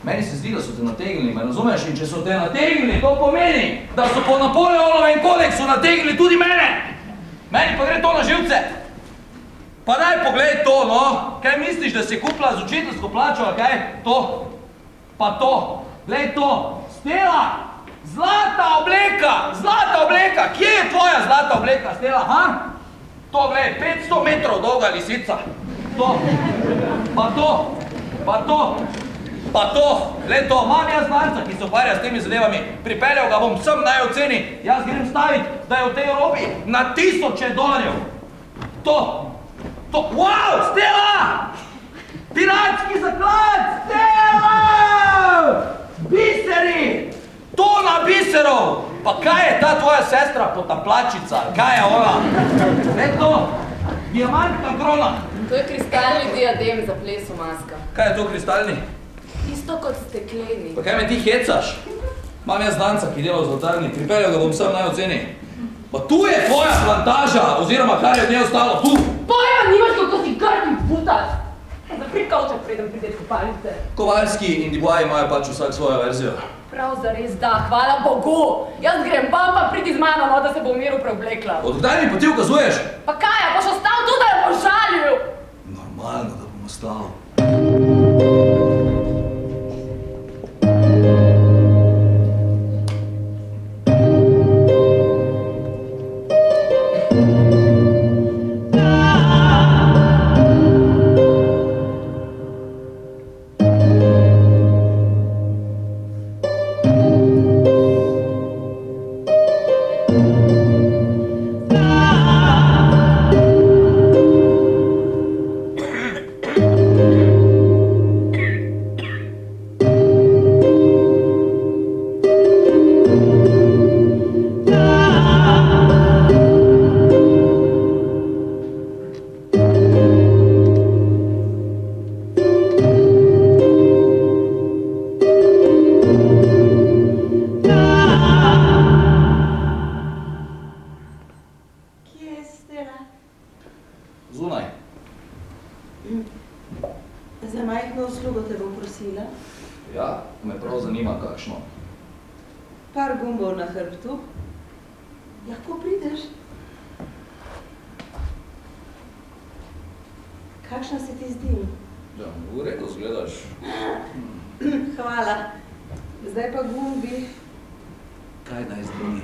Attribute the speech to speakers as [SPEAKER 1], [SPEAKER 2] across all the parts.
[SPEAKER 1] Meni se zdi, da so te nategnili, me razumeš? In če so te nategnili, to pomeni, da so po Napoleonovem kodeksu nategnili tudi mene. Meni pa gre to na živce. Pa daj poglej to, no. Kaj misliš, da si kupila z učiteljsko plačo, ali kaj? To. Pa to. Glej to. Stela! Zlata obleka! Zlata obleka! Kje je tvoja zlata obleka, Stela, ha? To, glej, 500 metrov dolga lisica. To. Pa to. Pa to. Pa to. Glej to. Imam jaz znanca, ki se ukvarja s temi zadevami. Pripeljal ga bom sem, naj oceni. Jaz grem staviti, da je v tej Evropi na $1000. To. To. Wow, Stela! Piratski zaklad! Stela! Biseri! Tona biserov! Pa kaj je ta tvoja sestra potaplačica? Kaj je ona? Glej to. Diamantna krona.
[SPEAKER 2] To je kristalni diadem za ples v maskah.
[SPEAKER 1] Kaj je to kristalni?
[SPEAKER 2] Isto kot stekleni.
[SPEAKER 1] Pa kaj me ti hecaš? Imam jaz znanca, ki dela v zlatarni. Pripeljal ga bom sem, naj oceni. Pa tu je tvoja plantaža, oziroma kar je od nje ostalo, tu!
[SPEAKER 2] Pojma nimaš, kako si grd in putas! Zapri kavček, preden prideš kopalnice.
[SPEAKER 1] Kovalski in Dubois imajo pač vsak svojo verzijo.
[SPEAKER 2] Prav zares da, hvala Bogu! Jaz grem vam, pa pridi z mano, no, da se bo v miru preoblekla.
[SPEAKER 1] Odkdaj mi pa ti ukazuješ?
[SPEAKER 2] Pa kaj, a boš ostal tu, da jo boš žalil?
[SPEAKER 1] Normalno, da bom ostal. Zunaj.
[SPEAKER 3] Za majhno uslugo te bom prosila.
[SPEAKER 1] Ja, me prav zanima kakšno.
[SPEAKER 3] Par gumbov na hrbtu. Lahko prideš? Kakšna se ti zdi?
[SPEAKER 1] Ja, v redu zgledaš.
[SPEAKER 3] Hvala. Zdaj pa gumbi.
[SPEAKER 1] Kaj naj zdaj?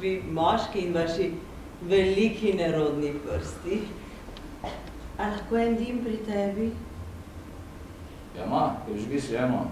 [SPEAKER 3] Vi moški in vaši veliki nerodni prsti. A lahko en dim pri tebi?
[SPEAKER 1] Ja, ma, prižgi si eno.